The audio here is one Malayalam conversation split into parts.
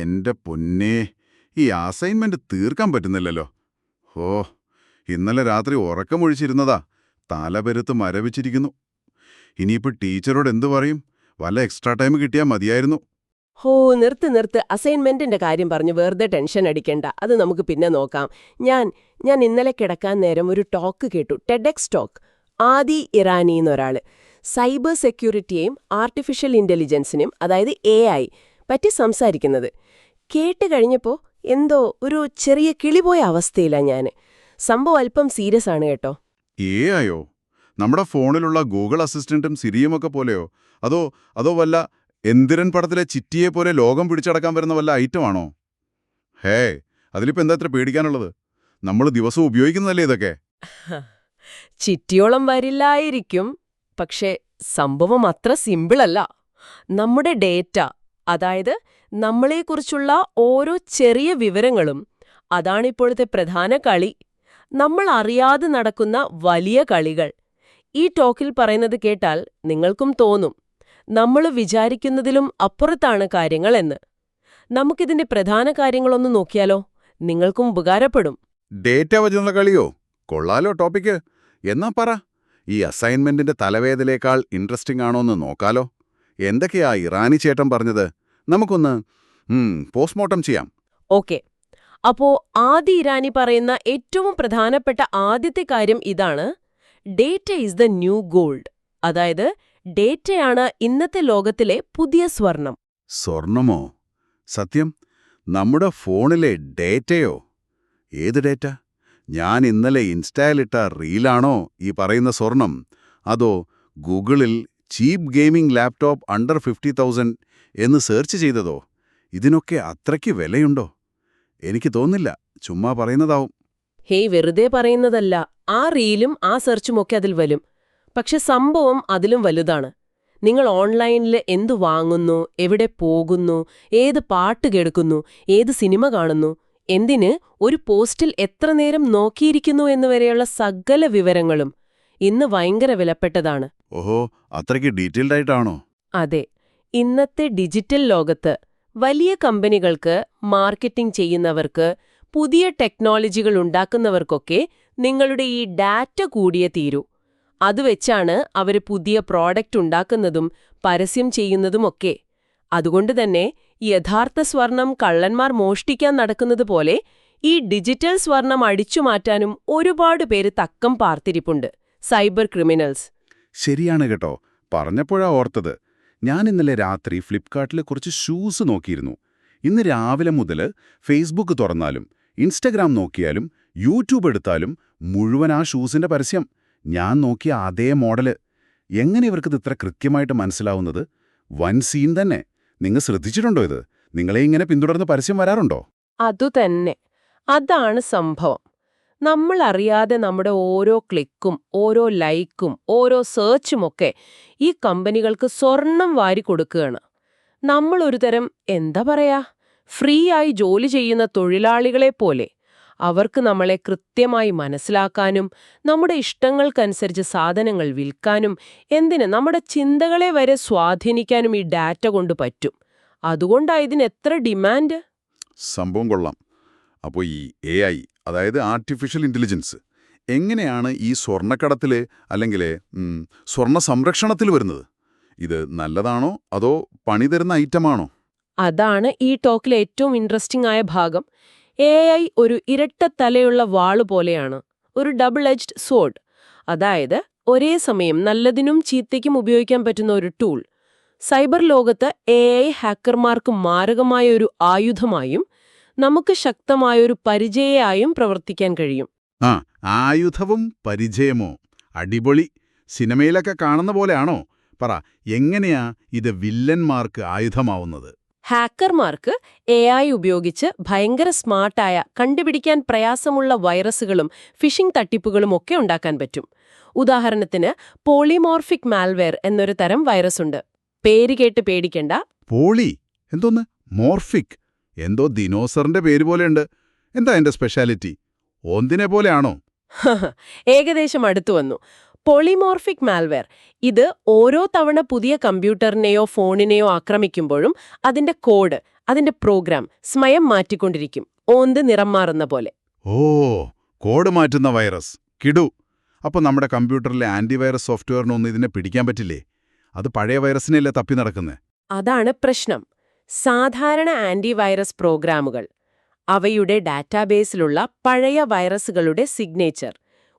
എന്റെ പൊന്നേ, ഈ അസൈൻമെന്റ് തീർക്കാൻ പറ്റുന്നില്ലല്ലോ. ഓ, ഇന്നലെ രാത്രി ഉറക്കമൊഴിച്ചിരുന്നതാ, തലപെരുത്ത് മരവിച്ചിരിക്കുന്നു. ഇനിയിപ്പോ ടീച്ചറോട് എന്തു പറയും? വല്ല എക്സ്ട്രാ ടൈം കിട്ടിയാൽ മതിയായിരുന്നു. ഹോ, നിർത്ത് അസൈൻമെന്റിന്റെ കാര്യം പറഞ്ഞ് വെറുതെ ടെൻഷൻ അടിക്കണ്ട. അത് നമുക്ക് പിന്നെ നോക്കാം. ഞാൻ ഇന്നലെ കിടക്കാൻ നേരം ഒരു ടോക്ക് കേട്ടു, ടെഡെക്സ് ടോക്ക്. ആദി ഇറാനി എന്നൊരാള് സൈബർ സെക്യൂരിറ്റിയെയും ആർട്ടിഫിഷ്യൽ ഇന്റലിജൻസിനെയും, അതായത് AI പറ്റി സംസാരിക്കുന്നത് കേട്ട് കഴിഞ്ഞപ്പോ എന്തോ ഒരു ചെറിയ കിളിപോയ അവസ്ഥയിലാ ഞാന്. സംഭവം അല്പം സീരിയസ് ആണ് കേട്ടോ. ആയോ? നമ്മുടെ ഫോണിലുള്ള ഗൂഗിൾ അസിസ്റ്റന്റും സിരിയുമൊക്കെ പോലെയോ? അതോ വല്ല എന്തിരൻ പടത്തിലെ ചിറ്റിയെ പോലെ ലോകം പിടിച്ചടക്കാൻ വരുന്ന വല്ല ഐറ്റമാണോ? ഹേ, അതിലിപ്പോ എന്താ ഇത്ര പേടിക്കാനുള്ളത്? നമ്മൾ ദിവസവും ഉപയോഗിക്കുന്നതല്ലേ ഇതൊക്കെ. ചിറ്റിയോളം വരില്ലായിരിക്കും, പക്ഷേ സംഭവം അത്ര സിമ്പിളല്ല. നമ്മുടെ ഡേറ്റ, അതായത് നമ്മളെക്കുറിച്ചുള്ള ഓരോ ചെറിയ വിവരങ്ങളും, അതാണിപ്പോഴത്തെ പ്രധാന കളി. നമ്മൾ അറിയാതെ നടക്കുന്ന വലിയ കളികൾ. ഈ ടോക്കിൽ പറയുന്നത് കേട്ടാൽ നിങ്ങൾക്കും തോന്നും നമ്മൾ വിചാരിക്കുന്നതിലും അപ്പുറത്താണ് കാര്യങ്ങൾ എന്ന്. നമുക്കിതിന്റെ പ്രധാന കാര്യങ്ങളൊന്ന് നോക്കിയാലോ? നിങ്ങൾക്കും ഉപകാരപ്പെടും. ഡേറ്റ വച്ചുള്ള കളിയോ? കൊള്ളാലോ ടോപ്പിക്ക്. എന്നാ പറ. ഈ അസൈൻമെന്റിന്റെ തലവേദനയേക്കാൾ ഇൻട്രസ്റ്റിംഗ് ആണോന്ന് നോക്കാലോ. എന്തൊക്കെയാ ഇറാനി ചേട്ടൻ പറഞ്ഞത്? നമുക്കൊന്ന് പോസ്റ്റ്മോർട്ടം ചെയ്യാം. ഓക്കെ, അപ്പോ ആദി ഇറാനി പറയുന്ന ഏറ്റവും പ്രധാനപ്പെട്ട ആദ്യത്തെ കാര്യം ഇതാണ്: data is the new gold. അതായത് ഡേറ്റയാണ് ഇന്നത്തെ ലോകത്തിലെ പുതിയ സ്വർണം. സ്വർണമോ? സത്യം? നമ്മുടെ ഫോണിലെ ഡേറ്റയോ? ഏത് ഡേറ്റ? ഞാൻ ഇന്നലെ ഇൻസ്റ്റയിലിട്ട റീലാണോ ഈ പറയുന്ന സ്വർണം? അതോ ഗൂഗിളിൽ ചീപ്പ് ഗെയിമിംഗ് ലാപ്ടോപ്പ് അണ്ടർ 50,000 എന്ന് സെർച്ച് ചെയ്തതോ? ഇതിനൊക്കെ അത്രയ്ക്ക് വിലയുണ്ടോ? എനിക്ക് തോന്നില്ല, ചുമ്മാ പറയുന്നതാവും. ഹേയ്, വെറുതെ പറയുന്നതല്ല. ആ റീലും ആ സെർച്ചുമൊക്കെ അതിൽ വരും. പക്ഷെ സംഭവം അതിലും വലുതാണ്. നിങ്ങൾ ഓൺലൈനിൽ എന്തു വാങ്ങുന്നു, എവിടെ പോകുന്നു, ഏത് പാട്ട് കേൾക്കുന്നു, ഏത് സിനിമ കാണുന്നു, എന്തിന് ഒരു പോസ്റ്റിൽ എത്ര നേരം നോക്കിയിരിക്കുന്നു എന്നുവരെയുള്ള സകല വിവരങ്ങളും ഇന്ന് ഭയങ്കര വിലപ്പെട്ടതാണ്. ഓഹോ, അത്രയ്ക്ക് ഡീറ്റെയിൽഡ് ആയിട്ടാണോ? അതെ. ഇന്നത്തെ ഡിജിറ്റൽ ലോകത്ത് വലിയ കമ്പനികൾക്ക്, മാർക്കറ്റിംഗ് ചെയ്യുന്നവർക്ക്, പുതിയ ടെക്നോളജികൾ ഉണ്ടാക്കുന്നവർക്കൊക്കെ നിങ്ങളുടെ ഈ ഡാറ്റ കൂടിയേ തീരൂ. അതുവെച്ചാണ് അവർ പുതിയ പ്രോഡക്റ്റ് ഉണ്ടാക്കുന്നതും പരസ്യം ചെയ്യുന്നതുമൊക്കെ. അതുകൊണ്ടുതന്നെ യഥാർത്ഥ സ്വർണം കള്ളന്മാർ മോഷ്ടിക്കാൻ നടക്കുന്നത് പോലെ ഈ ഡിജിറ്റൽ സ്വർണം അടിച്ചുമാറ്റാനും ഒരുപാട് പേര് തക്കം പാർത്തിരിപ്പുണ്ട്, സൈബർ ക്രിമിനൽസ്. ശരിയാണ് കേട്ടോ. പറഞ്ഞപ്പോഴാ ഓർത്തത്. ഞാൻ ഇന്നലെ രാത്രി ഫ്ലിപ്കാർട്ടിൽ കുറച്ച് ഷൂസ് നോക്കിയിരുന്നു. ഇന്ന് രാവിലെ മുതൽ ഫേസ്ബുക്ക് തുറന്നാലും ഇൻസ്റ്റഗ്രാം നോക്കിയാലും യൂട്യൂബ് എടുത്താലും മുഴുവൻ ആ ഷൂസിന്റെ പരസ്യം. ഞാൻ നോക്കിയ അതേ മോഡല്. എങ്ങനെ ഇവർക്കിത് ഇത്ര കൃത്യമായിട്ട് മനസ്സിലാവുന്നത്? വൻ സീൻ തന്നെ. നിങ്ങൾ ശ്രദ്ധിച്ചിട്ടുണ്ടോ ഇത്? നിങ്ങളെ ഇങ്ങനെ പിന്തുടർന്ന് പരസ്യം വരാറുണ്ടോ? അതുതന്നെ, അതാണ് സംഭവം. നമ്മൾ അറിയാതെ നമ്മുടെ ഓരോ ക്ലിക്കും, ഓരോ ലൈക്കും, ഓരോ സെർച്ചുമൊക്കെ ഈ കമ്പനികൾക്ക് സ്വർണം വാരി കൊടുക്കുകയാണ്. നമ്മൾ ഒരുതരം, എന്താ പറയാ, ഫ്രീ ആയി ജോലി ചെയ്യുന്ന തൊഴിലാളികളെ പോലെ. അവർക്ക് നമ്മളെ കൃത്യമായി മനസ്സിലാക്കാനും നമ്മുടെ ഇഷ്ടങ്ങൾക്കനുസരിച്ച് സാധനങ്ങൾ വിൽക്കാനും, എന്തിന് നമ്മുടെ ചിന്തകളെ വരെ സ്വാധീനിക്കാനും ഈ ഡാറ്റ കൊണ്ട് പറ്റും. അതുകൊണ്ടാ ഇതിന് എത്ര ഡിമാൻഡ്. സംഭവം കൊള്ളാം. അപ്പോൾ ഈ AI, അതായത് ആർട്ടിഫിഷ്യൽ ഇന്റലിജൻസ്, എങ്ങനെയാണ് ഈ സ്വർണ്ണക്കടത്തിൽ അല്ലെങ്കിൽ സ്വർണ്ണ സംരക്ഷണത്തിൽ വരുന്നത്? ഇത് നല്ലതാണോ അതോ പണി തരുന്ന ഐറ്റമാണോ? അതാണ് ഈ ടോക്കിലെ ഏറ്റവും ഇൻട്രസ്റ്റിംഗ് ആയ ഭാഗം. AI ഒരു ഇരട്ട തലയുള്ള വാള് പോലെയാണ്, ഒരു ഡബിൾ എഡ്ജ്ഡ് സോഡ്. അതായത് ഒരേ സമയം നല്ലതിനും ചീത്തയ്ക്കും ഉപയോഗിക്കാൻ പറ്റുന്ന ഒരു ടൂൾ. സൈബർ ലോകത്ത് AI ഹാക്കർമാർക്ക് മാരകമായ ഒരു ആയുധമായും നമുക്ക് ശക്തമായൊരു പരിചയമായും പ്രവർത്തിക്കാൻ കഴിയും. ആയുധവും പരിചയമോ? അടിപൊളി. സിനിമയിലൊക്കെ കാണുന്ന പോലെയാണോ? പറ, എങ്ങനെയാ ഇത് വില്ലന്മാർക്ക് ആയുധമാവുന്നത്? ഹാക്കർമാർക്ക് AI ഉപയോഗിച്ച് ഭയങ്കര സ്മാർട്ടായ, കണ്ടുപിടിക്കാൻ പ്രയാസമുള്ള വൈറസുകളും ഫിഷിംഗ് തട്ടിപ്പുകളും ഒക്കെ ഉണ്ടാക്കാൻ പറ്റും. ഉദാഹരണത്തിന് പോളിമോർഫിക് മാൽവെയർ എന്നൊരു തരം വൈറസ് ഉണ്ട്. പേര് കേട്ട് പേടിക്കണ്ട. പോളി? എന്തോന്ന്? മോർഫിക്? എന്തോ ദിനോസറിന്റെ പേര് പോലെയുണ്ട്. എന്താ എന്റെ സ്പെഷ്യാലിറ്റി? ഒന്നിനെ പോലെയാണോ? ഏകദേശം അടുത്തു വന്നു. പോളിമോർഫിക് മാൽവെയർ ഇത് ഓരോ തവണ പുതിയ കമ്പ്യൂട്ടറിനെയോ ഫോണിനെയോ ആക്രമിക്കുമ്പോഴും അതിന്റെ കോഡ്, അതിന്റെ പ്രോഗ്രാം സ്വയം മാറ്റിക്കൊണ്ടിരിക്കും, ഓന്ത് നിറം മാറുന്ന പോലെ. ഓ, കോഡ് മാറ്റുന്ന വൈറസ് കിടു. അപ്പോൾ നമ്മുടെ കമ്പ്യൂട്ടറിലെ ആന്റിവൈറസ് സോഫ്റ്റ്വെയറിനൊന്നും ഇതിനെ പിടിക്കാൻ പറ്റില്ലേ? അത് പഴയ വൈറസിനെയല്ലേ തപ്പി നടക്കുന്നത്? അതാണ് പ്രശ്നം. സാധാരണ ആന്റിവൈറസ് പ്രോഗ്രാമുകൾ അവയുടെ ഡാറ്റാബേസിലുള്ള പഴയ വൈറസുകളുടെ സിഗ്നേച്ചർ,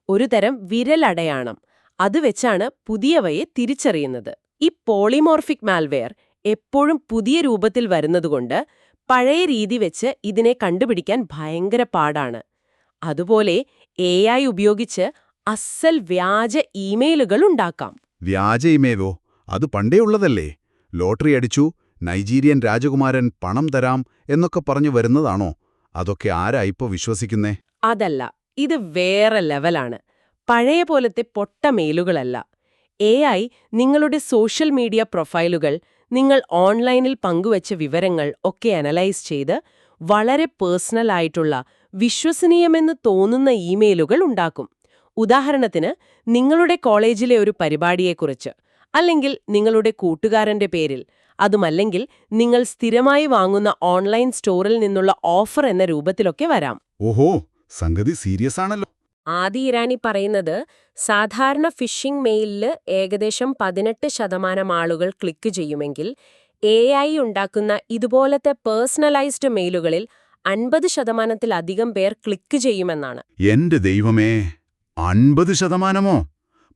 ഒരു തരം വിരലടയാളം, അത് വെച്ചാണ് പുതിയവയെ തിരിച്ചറിയുന്നത്. ഈ പോളിമോർഫിക് മാൽവെയർ എപ്പോഴും പുതിയ രൂപത്തിൽ വരുന്നതുകൊണ്ട് പഴയ രീതി വെച്ച് ഇതിനെ കണ്ടുപിടിക്കാൻ ഭയങ്കര പാടാണ്. അതുപോലെ AI ഉപയോഗിച്ച് അസൽ വ്യാജ ഇമെയിലുകൾ ഉണ്ടാക്കാം. വ്യാജ ഇമെയിലോ? അത് പണ്ടേ ഉള്ളതല്ലേ? ലോട്ടറി അടിച്ചു, നൈജീരിയൻ രാജകുമാരൻ പണം തരാം എന്നൊക്കെ പറഞ്ഞു വരുന്നതാണോ? അതൊക്കെ ആരാ ഇപ്പോ വിശ്വസിക്കുന്നേ? അതല്ല, ഇത് വേറെ ലെവലാണ്. പഴയ പോലത്തെ പൊട്ട മെയിലുകളല്ല. AI നിങ്ങളുടെ സോഷ്യൽ മീഡിയ പ്രൊഫൈലുകൾ, നിങ്ങൾ ഓൺലൈനിൽ പങ്കുവച്ച വിവരങ്ങൾ ഒക്കെ അനലൈസ് ചെയ്ത് വളരെ പേഴ്സണൽ ആയിട്ടുള്ള, വിശ്വസനീയമെന്ന് തോന്നുന്ന ഇമെയിലുകൾ ഉണ്ടാക്കും. ഉദാഹരണത്തിന്, നിങ്ങളുടെ കോളേജിലെ ഒരു പരിപാടിയെക്കുറിച്ച്, അല്ലെങ്കിൽ നിങ്ങളുടെ കൂട്ടുകാരന്റെ പേരിൽ, അതുമല്ലെങ്കിൽ നിങ്ങൾ സ്ഥിരമായി വാങ്ങുന്ന ഓൺലൈൻ സ്റ്റോറിൽ നിന്നുള്ള ഓഫർ എന്ന രൂപത്തിലൊക്കെ വരാം. ഓഹോ, സംഗതി സീരിയസ് ആണല്ലോ. ആദി ഇറാനി പറയുന്നത്, സാധാരണ ഫിഷിംഗ് മെയിലില് ഏകദേശം 18% ആളുകൾ ക്ലിക്ക് ചെയ്യുമെങ്കിൽ AI ഉണ്ടാക്കുന്ന ഇതുപോലത്തെ പേഴ്സണലൈസ്ഡ് മെയിലുകളിൽ 50%-ത്തിലധികം പേർ ക്ലിക്ക് ചെയ്യുമെന്നാണ്. എന്റെ ദൈവമേ, 50%?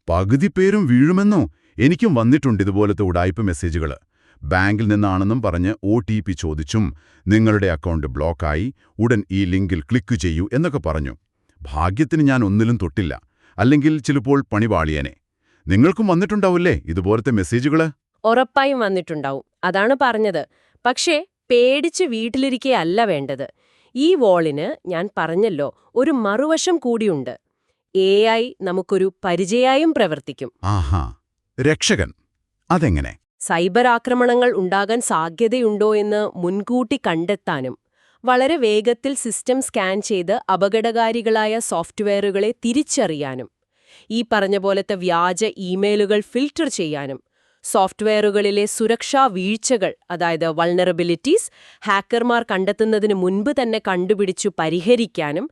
പകുതി പേരും വീഴുമെന്നോ? എനിക്കും വന്നിട്ടുണ്ട് ഇതുപോലത്തെ ഉടായ്പ മെസ്സേജുകൾ. ബാങ്കിൽ നിന്നാണെന്നും പറഞ്ഞ് OTP ചോദിച്ചും നിങ്ങളുടെ അക്കൗണ്ട് ബ്ലോക്കായി, ഉടൻ ഈ ലിങ്കിൽ ക്ലിക്ക് ചെയ്യൂ എന്നൊക്കെ പറഞ്ഞു. ഭാഗ്യത്തിന് ഞാൻ ഒന്നിലും തൊട്ടില്ല, അല്ലെങ്കിൽ ചിലപ്പോൾ പണിപാളിയനെ. നിങ്ങൾക്കും വന്നിട്ടുണ്ടാവില്ലേ ഇതുപോലത്തെ മെസ്സേജുകൾ? ഉറപ്പായും വന്നിട്ടുണ്ടാവും. അതാണ് പറഞ്ഞത്. പക്ഷേ പേടിച്ച് വീട്ടിലിരിക്കുകയല്ല വേണ്ടത്. ഈ വോളിന് ഞാൻ പറഞ്ഞല്ലോ, ഒരു മറുവശം കൂടിയുണ്ട്. AI നമുക്കൊരു പരിചയായും പ്രവർത്തിക്കും. ആഹാ, രക്ഷകൻ. അതെങ്ങനെ? സൈബർ ആക്രമണങ്ങൾ ഉണ്ടാകാൻ സാധ്യതയുണ്ടോ എന്ന് മുൻകൂട്ടി കണ്ടെത്താനും വളരെ വേഗത്തിൽ സിസ്റ്റം സ്കാൻ ചെയ്ത് അപകടകാരികളായ സോഫ്റ്റ്വെയറുകളെ തിരിച്ചറിയാനും, ഈ പറഞ്ഞ പോലത്തെ വ്യാജ ഇമെയിലുകൾ ഫിൽട്ടർ ചെയ്യാനും, സോഫ്റ്റ്വെയറുകളിലെ സുരക്ഷാ വീഴ്ചകൾ, അതായത് വൾണറബിലിറ്റീസ്, ഹാക്കർമാർ കണ്ടെത്തുന്നതിന് മുൻപ് തന്നെ കണ്ടുപിടിച്ചു പരിഹരിക്കാനും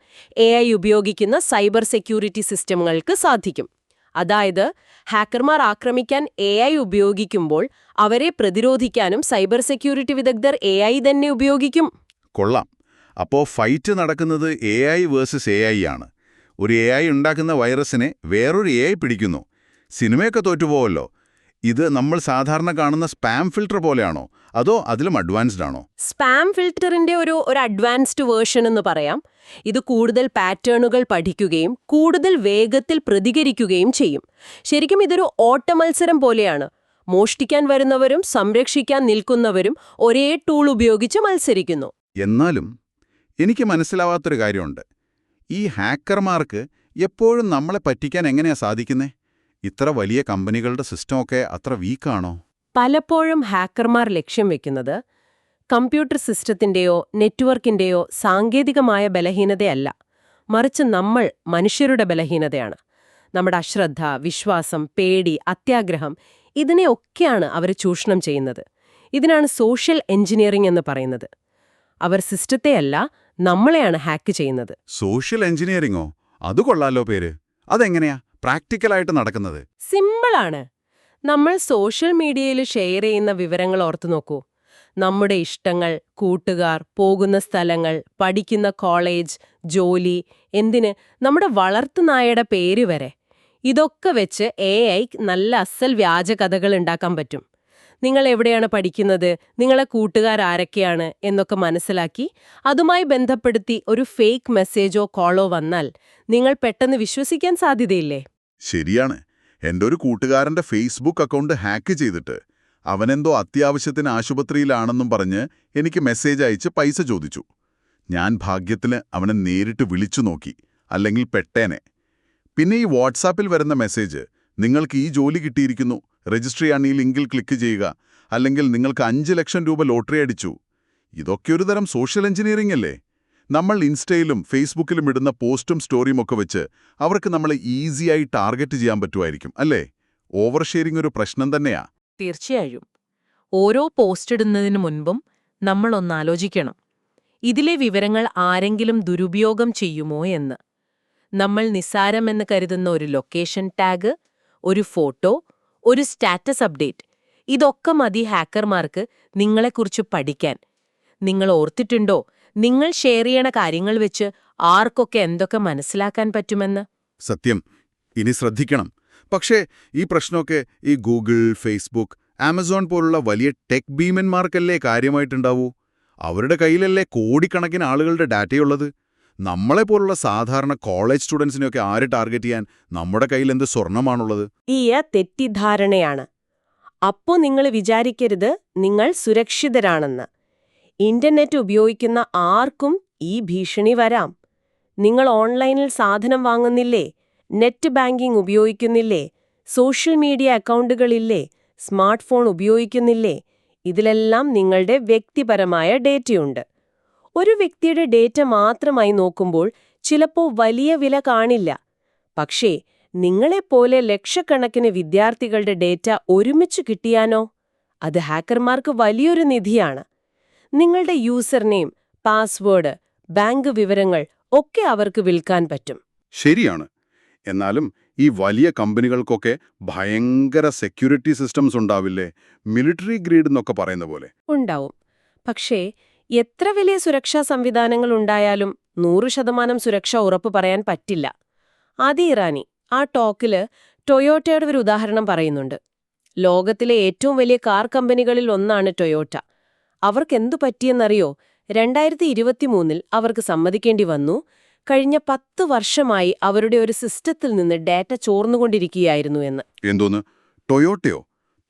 AI ഉപയോഗിക്കുന്ന സൈബർ സെക്യൂരിറ്റി സിസ്റ്റങ്ങൾക്ക് സാധിക്കും. അതായത് ഹാക്കർമാർ ആക്രമിക്കാൻ AI ഉപയോഗിക്കുമ്പോൾ അവരെ പ്രതിരോധിക്കാനും സൈബർ സെക്യൂരിറ്റി വിദഗ്ധർ AI തന്നെ ഉപയോഗിക്കും. കൊള്ളാം. അപ്പോൾ ഫൈറ്റ് നടക്കുന്നത് AI വേഴ്സസ് AI ആണ്. ഒരു AI ഉണ്ടാക്കുന്ന വൈറസിനെ വേറൊരു AI പിടിക്കുന്നു. സിനിമയൊക്കെ തോറ്റുപോവല്ലോ. ഇത് നമ്മൾ സാധാരണ കാണുന്ന സ്പാം ഫിൽട്ടർ പോലെയാണോ, അതോ അതിലും അഡ്വാൻസ്ഡ് ആണോ? സ്പാം ഫിൽട്ടറിന്റെ ഒരു അഡ്വാൻസ്ഡ് വേർഷൻ എന്ന് പറയാം. ഇത് കൂടുതൽ പാറ്റേണുകൾ പഠിക്കുകയും കൂടുതൽ വേഗത്തിൽ പ്രതികരിക്കുകയും ചെയ്യും. ശരിക്കും ഇതൊരു ഓട്ടമത്സരം പോലെയാണ്. മോഷ്ടിക്കാൻ വരുന്നവരും സംരക്ഷിക്കാൻ നിൽക്കുന്നവരും ഒരേ ടൂൾ ഉപയോഗിച്ച് മത്സരിക്കുന്നു. എന്നാലും എനിക്ക് മനസ്സിലാവാത്തൊരു കാര്യമുണ്ട്. ഈ ഹാക്കർമാർക്ക് എപ്പോഴും നമ്മളെ പറ്റിക്കാൻ എങ്ങനെയാ സാധിക്കുന്നേ? ഇത്ര വലിയ കമ്പനികളുടെ സിസ്റ്റമൊക്കെ അത്ര വീക്കാണോ? പലപ്പോഴും ഹാക്കർമാർ ലക്ഷ്യം വെക്കുന്നത് കമ്പ്യൂട്ടർ സിസ്റ്റത്തിന്റെയോ നെറ്റ്വർക്കിന്റെയോ സാങ്കേതികമായ ബലഹീനതയല്ല, മറിച്ച് നമ്മൾ മനുഷ്യരുടെ ബലഹീനതയാണ്. നമ്മുടെ അശ്രദ്ധ, വിശ്വാസം, പേടി, അത്യാഗ്രഹം, ഇതിനെയൊക്കെയാണ് അവർ ചൂഷണം ചെയ്യുന്നത്. ഇതിനാണ് സോഷ്യൽ എഞ്ചിനീയറിംഗ് എന്ന് പറയുന്നത്. അവർ സിസ്റ്റത്തെയല്ല, നമ്മളെയാണ് ഹാക്ക് ചെയ്യുന്നത്. സോഷ്യൽ എഞ്ചിനീയറിംഗോ? അത് കൊള്ളാലോ പേര്. അതെങ്ങനെയാ പ്രാക്ടിക്കലായിട്ട് നടക്കുന്നത്? സിമ്പിളാണ്. നമ്മൾ സോഷ്യൽ മീഡിയയിൽ ഷെയർ ചെയ്യുന്ന വിവരങ്ങൾ ഓർത്തു നോക്കൂ. നമ്മുടെ ഇഷ്ടങ്ങൾ, കൂട്ടുകാർ, പോകുന്ന സ്ഥലങ്ങൾ, പഠിക്കുന്ന കോളേജ്, ജോലി, എന്തിന് നമ്മുടെ വളർത്തുനായയുടെ പേര് വരെ. ഇതൊക്കെ വെച്ച് AI നല്ല അസൽ വ്യാജ കഥകൾ ഉണ്ടാക്കാൻ പറ്റും. നിങ്ങൾ എവിടെയാണ് പഠിക്കുന്നത്, നിങ്ങളെ കൂട്ടുകാരാരൊക്കെയാണ് എന്നൊക്കെ മനസ്സിലാക്കി അതുമായി ബന്ധപ്പെടുത്തി ഒരു ഫേക്ക് മെസ്സേജോ കോളോ വന്നാൽ നിങ്ങൾ പെട്ടെന്ന് വിശ്വസിക്കാൻ സാധ്യതയില്ലേ? ശരിയാണ്. എൻ്റെ ഒരു കൂട്ടുകാരൻ്റെ ഫേസ്ബുക്ക് അക്കൗണ്ട് ഹാക്ക് ചെയ്തിട്ട് അവനെന്തോ അത്യാവശ്യത്തിന് ആശുപത്രിയിലാണെന്നും പറഞ്ഞ് എനിക്ക് മെസ്സേജ് അയച്ച് പൈസ ചോദിച്ചു. ഞാൻ ഭാഗ്യത്തിന് അവനെ നേരിട്ട് വിളിച്ചു നോക്കി, അല്ലെങ്കിൽ പെട്ടേനെ. പിന്നെ ഈ വാട്സാപ്പിൽ വരുന്ന മെസ്സേജ്, നിങ്ങൾക്ക് ഈ ജോലി കിട്ടിയിരിക്കുന്നു, രജിസ്റ്റർ ചെയ്യാൻ ഈ ലിങ്കിൽ ക്ലിക്ക് ചെയ്യുക, അല്ലെങ്കിൽ നിങ്ങൾക്ക് 5 ലക്ഷം രൂപ ലോട്ടറി അടിച്ചു. ഇതൊക്കെ ഒരു തരം സോഷ്യൽ എഞ്ചിനീയറിംഗ് അല്ലേ? നമ്മൾ ഇൻസ്റ്റയിലും ഫേസ്ബുക്കിലും ഇടുന്ന പോസ്റ്റും സ്റ്റോറിയും ഒക്കെ വെച്ച് അവർക്ക് നമ്മളെ ഈസിയായി ടാർഗറ്റ് ചെയ്യാൻ പറ്റുമായിരിക്കും അല്ലേ? ഓവർ ഷെയറിംഗ് ഒരു പ്രശ്നം തന്നെയാ. തീർച്ചയായും. ഓരോ പോസ്റ്റ് ഇടുന്നതിനു മുൻപും നമ്മളൊന്നാലോചിക്കണം. ഇതിലെ വിവരങ്ങൾ ആരെങ്കിലും ദുരുപയോഗം ചെയ്യുമോ എന്ന്. നമ്മൾ നിസ്സാരമെന്ന് കരുതുന്ന ഒരു ലൊക്കേഷൻ ടാഗ്, ഒരു ഫോട്ടോ, ഒരു സ്റ്റാറ്റസ് അപ്ഡേറ്റ്, ഇതൊക്കെ മതി ഹാക്കർമാർക്ക് നിങ്ങളെക്കുറിച്ച് പഠിക്കാൻ. നിങ്ങൾ ഓർത്തിട്ടുണ്ടോ, നിങ്ങൾ ഷെയർ ചെയ്യണ കാര്യങ്ങൾ വെച്ച് ആർക്കൊക്കെ എന്തൊക്കെ മനസ്സിലാക്കാൻ പറ്റുമെന്ന്? സത്യം. ഇനി ശ്രദ്ധിക്കണം. പക്ഷേ ഈ പ്രശ്നമൊക്കെ ഈ ഗൂഗിൾ, ഫേസ്ബുക്ക്, ആമസോൺ പോലുള്ള വലിയ ടെക് ഭീമന്മാർക്കല്ലേ കാര്യമായിട്ടുണ്ടാവൂ? അവരുടെ കയ്യിലല്ലേ കോടിക്കണക്കിന് ആളുകളുടെ ഡാറ്റയുള്ളത്. നമ്മളെപ്പോലുള്ള സാധാരണ കോളേജ് സ്റ്റുഡൻസിനെയൊക്കെ ആര് ടാർഗറ്റ് ചെയ്യാൻ? നമ്മുടെ കയ്യിൽ എന്ത് സ്വർണമാണുള്ളത്? ഈ തെറ്റിദ്ധാരണയാണ്. അപ്പോ നിങ്ങൾ വിചാരിക്കരുത് നിങ്ങൾ സുരക്ഷിതരാണെന്ന്. ഇന്റർനെറ്റ് ഉപയോഗിക്കുന്ന ആർക്കും ഈ ഭീഷണി വരാം. നിങ്ങൾ ഓൺലൈനിൽ സാധനം വാങ്ങുന്നില്ലേ? നെറ്റ് ബാങ്കിംഗ് ഉപയോഗിക്കുന്നില്ലേ? സോഷ്യൽ മീഡിയ അക്കൗണ്ടുകളില്ലേ? സ്മാർട്ട് ഫോൺ ഉപയോഗിക്കുന്നില്ലേ? ഇതിലെല്ലാം നിങ്ങളുടെ വ്യക്തിപരമായ ഡേറ്റയുണ്ട്. ഒരു വ്യക്തിയുടെ ഡേറ്റ മാത്രമായി നോക്കുമ്പോൾ ചിലപ്പോൾ വലിയ വില കാണില്ല. പക്ഷേ നിങ്ങളെപ്പോലെ ലക്ഷക്കണക്കിന് വിദ്യാർത്ഥികളുടെ ഡേറ്റ ഒരുമിച്ച് കിട്ടിയാനോ? അത് ഹാക്കർമാർക്ക് വലിയൊരു നിധിയാണ്. നിങ്ങളുടെ യൂസർ നെയിം, പാസ്വേഡ്, ബാങ്ക് വിവരങ്ങൾ ഒക്കെ അവർക്ക് വിൽക്കാൻ പറ്റും. ശരിയാണ്. എന്നാലും ഈ വലിയ കമ്പനികൾക്കൊക്കെ ഭയങ്കര സെക്യൂരിറ്റി സിസ്റ്റംസ് ഉണ്ടാവില്ലേ? മിലിറ്ററി ഗ്രീഡ് എന്നൊക്കെ പറയുന്ന പോലെ. ഉണ്ടാവും. പക്ഷേ എത്ര വലിയ സുരക്ഷാ സംവിധാനങ്ങൾ ഉണ്ടായാലും 100% സുരക്ഷ ഉറപ്പ് പറയാൻ പറ്റില്ല. ആദി ഇറാനി ആ ടോക്കില് ടൊയോട്ടയുടെ ഒരു ഉദാഹരണം പറയുന്നുണ്ട്. ലോകത്തിലെ ഏറ്റവും വലിയ കാർ കമ്പനികളിൽ ഒന്നാണ് ടൊയോട്ട. അവർക്കെന്തു പറ്റിയെന്നറിയോ? 2023 അവർക്ക് സമ്മതിക്കേണ്ടി വന്നു, കഴിഞ്ഞ 10 വർഷമായി അവരുടെ ഒരു സിസ്റ്റത്തിൽ നിന്ന് ഡാറ്റ ചോർന്നുകൊണ്ടിരിക്കുകയായിരുന്നു എന്ന്. എന്തോന്ന്? ടൊയോട്ടയോ?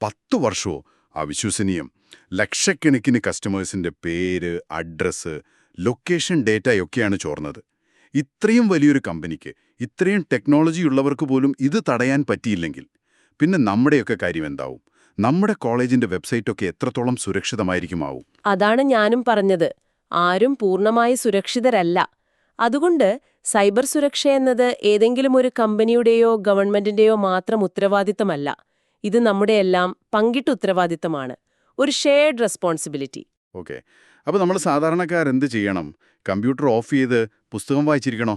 10 വർഷമോ? അവിശ്വസനീയം. ലക്ഷക്കണക്കിന് കസ്റ്റമേഴ്സിന്റെ പേര്, അഡ്രസ്സ്, ലൊക്കേഷൻ ഡേറ്റയൊക്കെയാണ് ചോർന്നത്. ഇത്രയും വലിയൊരു കമ്പനിക്ക്, ഇത്രയും ടെക്നോളജി ഉള്ളവർക്ക് പോലും ഇത് തടയാൻ പറ്റിയില്ലെങ്കിൽ പിന്നെ നമ്മുടെയൊക്കെ കാര്യം എന്താവും? നമ്മുടെ കോളേജിന്റെ വെബ്സൈറ്റൊക്കെ എത്രത്തോളം സുരക്ഷിതമായിരിക്കുമാവും? അതാണ് ഞാനും പറഞ്ഞത്. ആരും പൂർണ്ണമായി സുരക്ഷിതരല്ല. അതുകൊണ്ട് സൈബർ സുരക്ഷയെന്നത് ഏതെങ്കിലും ഒരു കമ്പനിയുടെയോ ഗവൺമെന്റിന്റെയോ മാത്രം ഉത്തരവാദിത്തമല്ല. ഇത് നമ്മുടെയെല്ലാം പങ്കിട്ട ഉത്തരവാദിത്തമാണ്. ഒരു ഷെയർഡ് റെസ്പോൺസിബിലിറ്റി. ഓക്കെ. അപ്പോൾ നമ്മൾ സാധാരണക്കാരെന്ത് ചെയ്യണം? കമ്പ്യൂട്ടർ ഓഫ് ചെയ്ത് പുസ്തകം വായിച്ചിരിക്കണോ?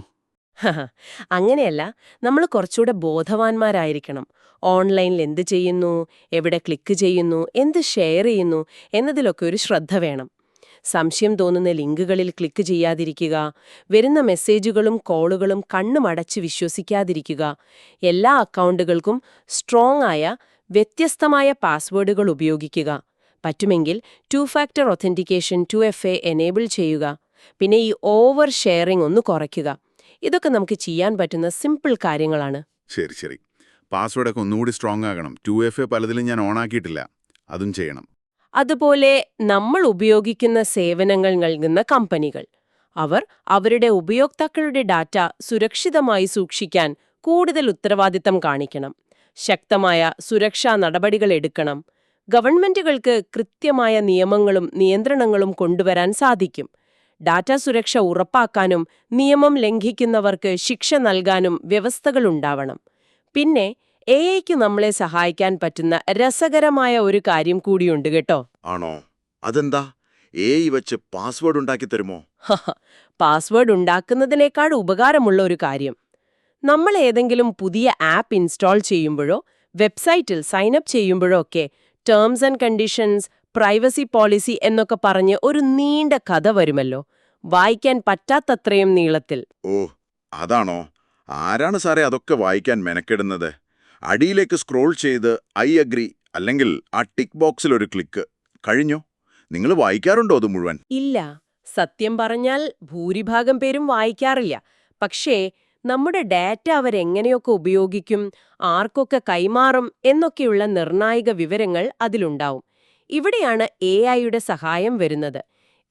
അങ്ങനെയല്ല, നമ്മൾ കുറച്ചുകൂടെ ബോധവാന്മാരായിരിക്കണം. ഓൺലൈനിൽ എന്ത് ചെയ്യുന്നു, എവിടെ ക്ലിക്ക് ചെയ്യുന്നു, എന്ത് ഷെയർ ചെയ്യുന്നു എന്നതിലൊക്കെ ഒരു ശ്രദ്ധ വേണം. സംശയം തോന്നുന്ന ലിങ്കുകളിൽ ക്ലിക്ക് ചെയ്യാതിരിക്കുക, വരുന്ന മെസ്സേജുകളും കോളുകളും കണ്ണുമടച്ച് വിശ്വസിക്കാതിരിക്കുക, എല്ലാ അക്കൗണ്ടുകൾക്കും സ്ട്രോങ് ആയ വ്യത്യസ്തമായ പാസ്വേഡുകൾ ഉപയോഗിക്കുക, പറ്റുമെങ്കിൽ 2 ഫാക്ടർ ഒത്തന്റിക്കേഷൻ 2FA എനേബിൾ ചെയ്യുക, പിന്നെ ഈ ഓവർ ഷെയറിംഗ് ഒന്ന് കുറയ്ക്കുക. ഇതൊക്കെ നമുക്ക് ചെയ്യാൻ പറ്റുന്ന സിമ്പിൾ കാര്യങ്ങളാണ്. ശരി. പാസ്വേഡൊക്കെ ഒന്നുകൂടി സ്ട്രോങ് ആകണം. 2FA പലതിലും ഞാൻ ഓണാക്കിയിട്ടില്ല. അതും ചെയ്യണം. അതുപോലെ നമ്മൾ ഉപയോഗിക്കുന്ന സേവനങ്ങൾ നൽകുന്ന കമ്പനികൾ, അവർ അവരുടെ ഉപയോക്താക്കളുടെ ഡാറ്റ സുരക്ഷിതമായി സൂക്ഷിക്കാൻ കൂടുതൽ ഉത്തരവാദിത്തം കാണിക്കണം. ശക്തമായ സുരക്ഷാ നടപടികൾ എടുക്കണം. ഗവൺമെന്റുകൾക്ക് കൃത്യമായ നിയമങ്ങളും നിയന്ത്രണങ്ങളും കൊണ്ടുവരാൻ സാധിക്കും. ഡാറ്റ സുരക്ഷ ഉറപ്പാക്കാനും നിയമം ലംഘിക്കുന്നവർക്ക് ശിക്ഷ നൽകാനും വ്യവസ്ഥകളുണ്ടാവണം. പിന്നെ AI-ക്ക് നമ്മളെ സഹായിക്കാൻ പറ്റുന്ന രസകരമായ ഒരു കാര്യം കൂടിയുണ്ട് കേട്ടോ. ആണോ? അതെന്താ? AI വച്ച് പാസ്വേഡ് ഉണ്ടാക്കി തരുമോ? പാസ്വേഡ് ഉണ്ടാക്കുന്നതിനേക്കാൾ ഉപകാരമുള്ള ഒരു കാര്യം. നമ്മൾ ഏതെങ്കിലും പുതിയ ആപ്പ് ഇൻസ്റ്റാൾ ചെയ്യുമ്പോഴോ വെബ്സൈറ്റിൽ സൈനപ്പ് ചെയ്യുമ്പോഴോ ഒക്കെ terms and conditions, privacy policy എന്നൊക്കെ പറഞ്ഞ് ഒരു നീണ്ട കഥ വരുമല്ലോ, വായിക്കാൻ പറ്റാത്തത്രയും നീളത്തിൽ. ഓ, അതാണോ? ആരാണ് സാറേ അതൊക്കെ വായിക്കാൻ മെനക്കെടുന്നത്? അടിയിലേക്ക് സ്ക്രോൾ ചെയ്ത് ഐ അഗ്രി അല്ലെങ്കിൽ ആ ടിക്ക് ബോക്സിൽ ഒരു ക്ലിക്ക്. കഴിഞ്ഞോ? നിങ്ങൾ വായിക്കാറുണ്ടോ അത് മുഴുവൻ? ഇല്ല, സത്യം പറഞ്ഞാൽ ഭൂരിഭാഗം പേരും വായിക്കാറില്ല. പക്ഷേ നമ്മുടെ ഡാറ്റ അവരെങ്ങനെയൊക്കെ ഉപയോഗിക്കും, ആർക്കൊക്കെ കൈമാറും എന്നൊക്കെയുള്ള നിർണായക വിവരങ്ങൾ അതിലുണ്ടാവും. ഇവിടെയാണ് AI-യുടെ സഹായം വരുന്നത്.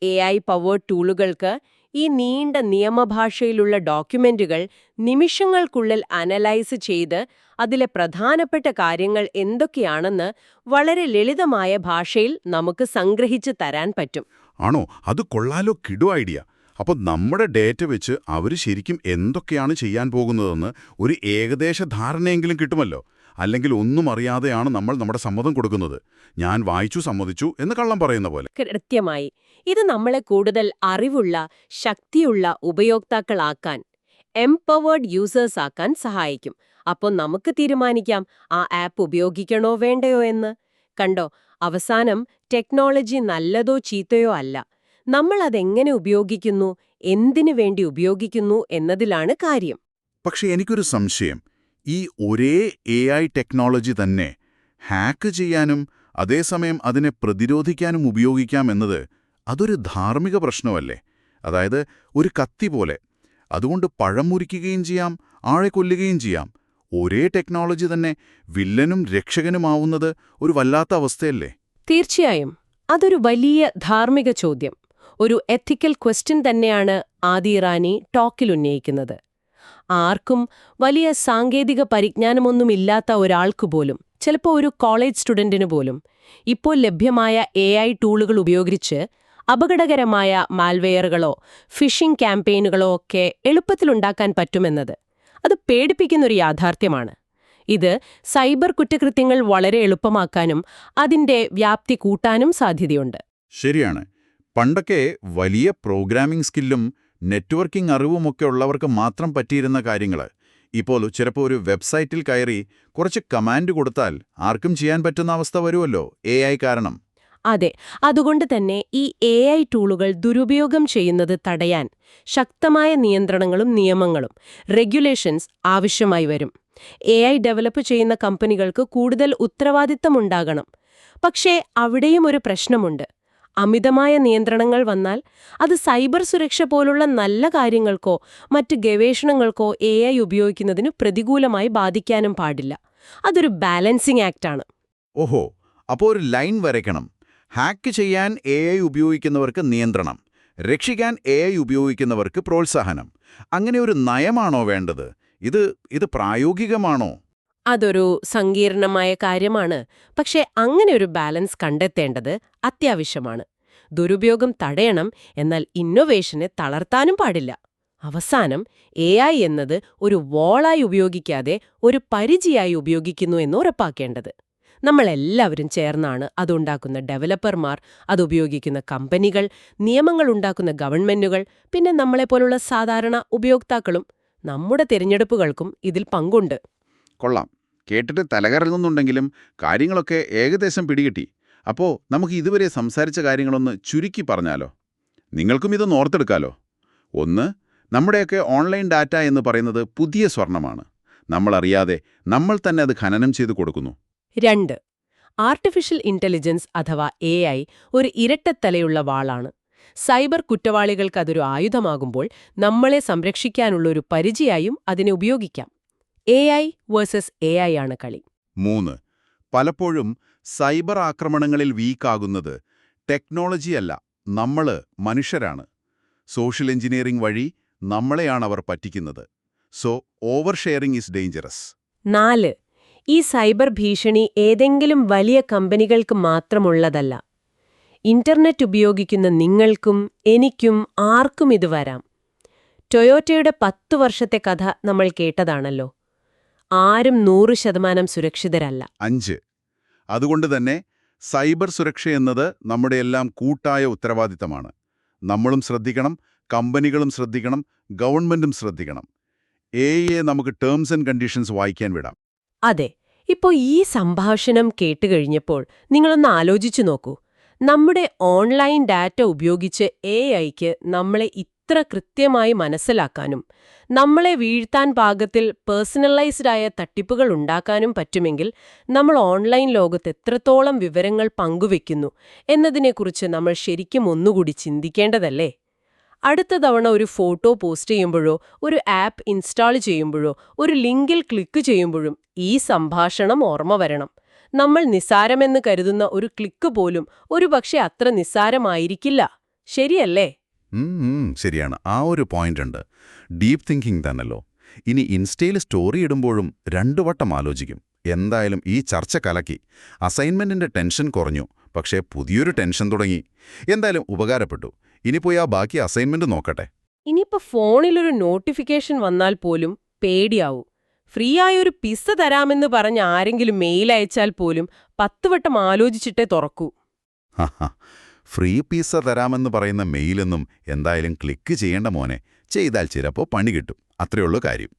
AI പവേർഡ് ടൂളുകൾക്ക് ഈ നീണ്ട നിയമഭാഷയിലുള്ള ഡോക്യുമെന്റുകൾ നിമിഷങ്ങൾക്കുള്ളിൽ അനലൈസ് ചെയ്ത് അതിലെ പ്രധാനപ്പെട്ട കാര്യങ്ങൾ എന്തൊക്കെയാണെന്ന് വളരെ ലളിതമായ ഭാഷയിൽ നമുക്ക് സംഗ്രഹിച്ച് തരാൻ പറ്റും. ആണോ? അത് കൊള്ളാലോ. കിടു ഐഡിയ. അപ്പോൾ നമ്മുടെ ഡേറ്റ വെച്ച് അവർ ശരിക്കും എന്തൊക്കെയാണ് ചെയ്യാൻ പോകുന്നതെന്ന് ഒരു ഏകദേശ ധാരണയെങ്കിലും കിട്ടുമല്ലോ. അല്ലെങ്കിൽ ഒന്നും അറിയാതെയാണ് നമ്മൾ നമ്മുടെ സമ്മതം കൊടുക്കുന്നത്. ഞാൻ വായിച്ചു സമ്മതിച്ചു എന്ന് കള്ളം പറയുന്ന പോലെ. കൃത്യമായി. ഇത് നമ്മളെ കൂടുതൽ അറിവുള്ള, ശക്തിയുള്ള ഉപയോക്താക്കളാക്കാൻ, എംപവേർഡ് യൂസേഴ്സ് ആക്കാൻ സഹായിക്കും. അപ്പോൾ നമുക്ക് തീരുമാനിക്കാം ആ ആപ്പ് ഉപയോഗിക്കണോ വേണ്ടയോ എന്ന്. കണ്ടോ, അവസാനം ടെക്നോളജി നല്ലതോ ചീത്തയോ അല്ല, നമ്മൾ അതെങ്ങനെ ഉപയോഗിക്കുന്നു, എന്തിനു വേണ്ടി ഉപയോഗിക്കുന്നു എന്നതിലാണ് കാര്യം. പക്ഷെ എനിക്കൊരു സംശയം. ഈ ഒരേ AI ടെക്നോളജി തന്നെ ഹാക്ക് ചെയ്യാനും അതേസമയം അതിനെ പ്രതിരോധിക്കാനും ഉപയോഗിക്കാം എന്നത് അതൊരു ധാർമ്മിക പ്രശ്നമല്ലേ? അതായത് ഒരു കത്തി പോലെ. അതുകൊണ്ട് പഴം മുറിക്കുകയും ചെയ്യാം, ആളെ കൊല്ലുകയും ചെയ്യാം. ഒരേ ടെക്നോളജി തന്നെ വില്ലനും രക്ഷകനുമാവുന്നത് ഒരു വല്ലാത്ത അവസ്ഥയല്ലേ? തീർച്ചയായും. അതൊരു വലിയ ധാർമ്മിക ചോദ്യം, ഒരു എത്തിക്കൽ ക്വസ്റ്റ്യൻ തന്നെയാണ് ആദി ഇറാനി ടോക്കിൽ ഉന്നയിക്കുന്നത്. ആർക്കും വലിയ സാങ്കേതിക പരിജ്ഞാനമൊന്നുമില്ലാത്ത ഒരാൾക്ക് പോലും, ചിലപ്പോൾ ഒരു കോളേജ് സ്റ്റുഡന്റിന് പോലും, ഇപ്പോൾ ലഭ്യമായ AI ടൂളുകൾ ഉപയോഗിച്ച് അപകടകരമായ മാൽവെയറുകളോ ഫിഷിംഗ് ക്യാമ്പയിനുകളോ ഒക്കെ എളുപ്പത്തിലുണ്ടാക്കാൻ പറ്റുമെന്നത് അത് പേടിപ്പിക്കുന്നൊരു യാഥാർത്ഥ്യമാണ്. ഇത് സൈബർ കുറ്റകൃത്യങ്ങൾ വളരെ എളുപ്പമാക്കാനും അതിന്റെ വ്യാപ്തി കൂട്ടാനും സാധ്യതയുണ്ട്. ശരിയാണ്. പണ്ടൊക്കെ വലിയ പ്രോഗ്രാമിംഗ് സ്കില്ലും നെറ്റ്വർക്കിംഗ് അറിവുമൊക്കെ ഉള്ളവർക്ക് മാത്രം പറ്റിയിരുന്ന കാര്യങ്ങൾ ഇപ്പോൾ ചിലപ്പോൾ ഒരു വെബ്സൈറ്റിൽ കയറി കുറച്ച് കമാൻഡ് കൊടുത്താൽ ആർക്കും ചെയ്യാൻ പറ്റുന്ന അവസ്ഥ വരുമല്ലോ AI കാരണം. അതെ, അതുകൊണ്ട് തന്നെ ഈ AI ടൂളുകൾ ദുരുപയോഗം ചെയ്യുന്നത് തടയാൻ ശക്തമായ നിയന്ത്രണങ്ങളും നിയമങ്ങളും, റെഗുലേഷൻസ് ആവശ്യമായി വരും. AI ഡെവലപ്പ് ചെയ്യുന്ന കമ്പനികൾക്ക് കൂടുതൽ ഉത്തരവാദിത്തമുണ്ടാകണം. പക്ഷേ അവിടെയും ഒരു പ്രശ്നമുണ്ട്. അമിതമായ നിയന്ത്രണങ്ങൾ വന്നാൽ അത് സൈബർ സുരക്ഷ പോലുള്ള നല്ല കാര്യങ്ങൾക്കോ മറ്റ് ഗവേഷണങ്ങൾക്കോ AI ഉപയോഗിക്കുന്നതിന് പ്രതികൂലമായി ബാധിക്കാനും പാടില്ല. അതൊരു ബാലൻസിംഗ് ആക്ടാണ്. ഓഹോ, അപ്പോൾ ഒരു ലൈൻ വരയ്ക്കണം. ഹാക്ക് ചെയ്യാൻ AI ഉപയോഗിക്കുന്നവർക്ക് നിയന്ത്രണം, രക്ഷിക്കാൻ AI ഉപയോഗിക്കുന്നവർക്ക് പ്രോത്സാഹനം. അങ്ങനെ ഒരു നയമാണോ വേണ്ടത്? ഇത് പ്രായോഗികമാണോ? അതൊരു സങ്കീർണമായ കാര്യമാണ്. പക്ഷേ അങ്ങനെ ഒരു ബാലൻസ് കണ്ടെത്തേണ്ടത് അത്യാവശ്യമാണ്. ദുരുപയോഗം തടയണം, എന്നാൽ ഇന്നൊവേഷനെ തളർത്താനും പാടില്ല. അവസാനം AI എന്നത് ഒരു വോളായി ഉപയോഗിക്കാതെ ഒരു പരിചയായി ഉപയോഗിക്കുന്നു എന്ന് ഉറപ്പാക്കേണ്ടത് നമ്മളെല്ലാവരും ചേർന്നാണ്. അതുണ്ടാക്കുന്ന ഡെവലപ്പർമാർ, അതുപയോഗിക്കുന്ന കമ്പനികൾ, നിയമങ്ങൾ ഉണ്ടാക്കുന്ന ഗവൺമെന്റുകൾ, പിന്നെ നമ്മളെപ്പോലുള്ള സാധാരണ ഉപയോക്താക്കളും. നമ്മുടെ തിരഞ്ഞെടുപ്പുകൾക്കും ഇതിൽ പങ്കുണ്ട്. കൊള്ളാം. കേട്ടിട്ട് തലകറങ്ങുന്നുണ്ടെങ്കിലും കാര്യങ്ങളൊക്കെ ഏകദേശം പിടികിട്ടി. അപ്പോൾ നമുക്ക് ഇതുവരെ സംസാരിച്ച കാര്യങ്ങളൊന്ന് ചുരുക്കി പറഞ്ഞാലോ? നിങ്ങൾക്കും ഇതൊന്ന് ഓർത്തെടുക്കാലോ. ഒന്ന്, നമ്മുടെയൊക്കെ ഓൺലൈൻ ഡാറ്റ എന്ന് പറയുന്നത് പുതിയ സ്വർണമാണ്. നമ്മളറിയാതെ നമ്മൾ തന്നെ അത് ഖനനം ചെയ്തു കൊടുക്കുന്നു. 2. ആർട്ടിഫിഷ്യൽ ഇന്റലിജൻസ് അഥവാ AI ഒരു ഇരട്ടത്തലയുള്ള വാളാണ്. സൈബർ കുറ്റവാളികൾക്ക് അതൊരു ആയുധമാകുമ്പോൾ നമ്മളെ സംരക്ഷിക്കാനുള്ള ഒരു പരിചയായും അതിനെ ഉപയോഗിക്കാം. AI വേഴ്സസ് AI ആണ് കളി. 3. പലപ്പോഴും സൈബർ ആക്രമണങ്ങളിൽ വീക്കാകുന്നത് ടെക്നോളജിയല്ല, മനുഷ്യരാണ്. സോഷ്യൽ എഞ്ചിനീയറിംഗ് വഴി നമ്മളെയാണ് അവർ പറ്റിക്കുന്നത്. So over sharing is dangerous. 4. ഈ സൈബർ ഭീഷണി ഏതെങ്കിലും വലിയ കമ്പനികൾക്ക് മാത്രമുള്ളതല്ല. ഇന്റർനെറ്റ് ഉപയോഗിക്കുന്ന നിങ്ങൾക്കും എനിക്കും ആർക്കും ഇത് വരാം. ടൊയോട്ടയുടെ 10 വർഷത്തെ കഥ നമ്മൾ കേട്ടതാണല്ലോ. ആരും 100% സുരക്ഷിതരല്ല. 5. അതുകൊണ്ട് തന്നെ സൈബർ സുരക്ഷയെന്നത് നമ്മുടെയെല്ലാം കൂട്ടായ ഉത്തരവാദിത്തമാണ്. നമ്മളും ശ്രദ്ധിക്കണം, കമ്പനികളും ശ്രദ്ധിക്കണം, ഗവൺമെന്റും ശ്രദ്ധിക്കണം. AI നമുക്ക് ടേംസ് ആൻഡ് കണ്ടീഷൻസ് വായിക്കാൻ വിടാം. അതെ, ഇപ്പോൾ ഈ സംഭാഷണം കേട്ടുകഴിഞ്ഞപ്പോൾ നിങ്ങളൊന്ന് ആലോചിച്ചു നോക്കൂ. നമ്മുടെ ഓൺലൈൻ ഡാറ്റ ഉപയോഗിച്ച് AIക്ക് നമ്മളെ ഇത്ര കൃത്യമായി മനസ്സിലാക്കാനും നമ്മളെ വീഴ്ത്താൻ പാകത്തിൽ പേഴ്സണലൈസ്ഡ് ആയ തട്ടിപ്പുകൾ ഉണ്ടാക്കാനും പറ്റുമെങ്കിൽ നമ്മൾ ഓൺലൈൻ ലോകത്ത് എത്രത്തോളം വിവരങ്ങൾ പങ്കുവെക്കുന്നു എന്നതിനെക്കുറിച്ച് നമ്മൾ ശരിക്കും ഒന്നുകൂടി ചിന്തിക്കേണ്ടതല്ലേ? അടുത്ത തവണ ഒരു ഫോട്ടോ പോസ്റ്റ് ചെയ്യുമ്പോഴോ ഒരു ആപ്പ് ഇൻസ്റ്റാൾ ചെയ്യുമ്പോഴോ ഒരു ലിങ്കിൽ ക്ലിക്ക് ചെയ്യുമ്പോഴും ഈ സംഭാഷണം ഓർമ്മ വരണം. നമ്മൾ നിസ്സാരമെന്ന് കരുതുന്ന ഒരു ക്ലിക്ക് പോലും ഒരുപക്ഷെ അത്ര നിസ്സാരമായിരിക്കില്ല. ശരിയല്ലേ? ശരിയാണ്. ആ ഒരു പോയിന്റ് ഉണ്ട്. ഡീപ്പ് തിങ്കിങ് തന്നല്ലോ. ഇനി ഇൻസ്റ്റയിൽ സ്റ്റോറി ഇടുമ്പോഴും 2 വട്ടം ആലോചിക്കും. എന്തായാലും ഈ ചർച്ച കലക്കി. അസൈൻമെന്റിന്റെ ടെൻഷൻ കുറഞ്ഞു, പക്ഷേ പുതിയൊരു ടെൻഷൻ തുടങ്ങി. എന്തായാലും ഉപകാരപ്പെട്ടു. ഇനിപ്പോയി ആ ബാക്കി അസൈൻമെന്റ് നോക്കട്ടെ. ഇനിയിപ്പോ ഫോണിലൊരു നോട്ടിഫിക്കേഷൻ വന്നാൽ പോലും പേടിയാവൂ. ഫ്രീ ആയൊരു പിസ്സ തരാമെന്ന് പറഞ്ഞ് ആരെങ്കിലും മെയിൽ അയച്ചാൽ പോലും 10 വട്ടം ആലോചിച്ചിട്ടേ തുറക്കൂ. ഫ്രീ പിസ്സ തരാമെന്ന് പറയുന്ന മെയിലൊന്നും എന്തായാലും ക്ലിക്ക് ചെയ്യേണ്ട മോനെ. ചെയ്താൽ ചിലപ്പോൾ പണി കിട്ടും. അത്രയുള്ളൂ കാര്യം.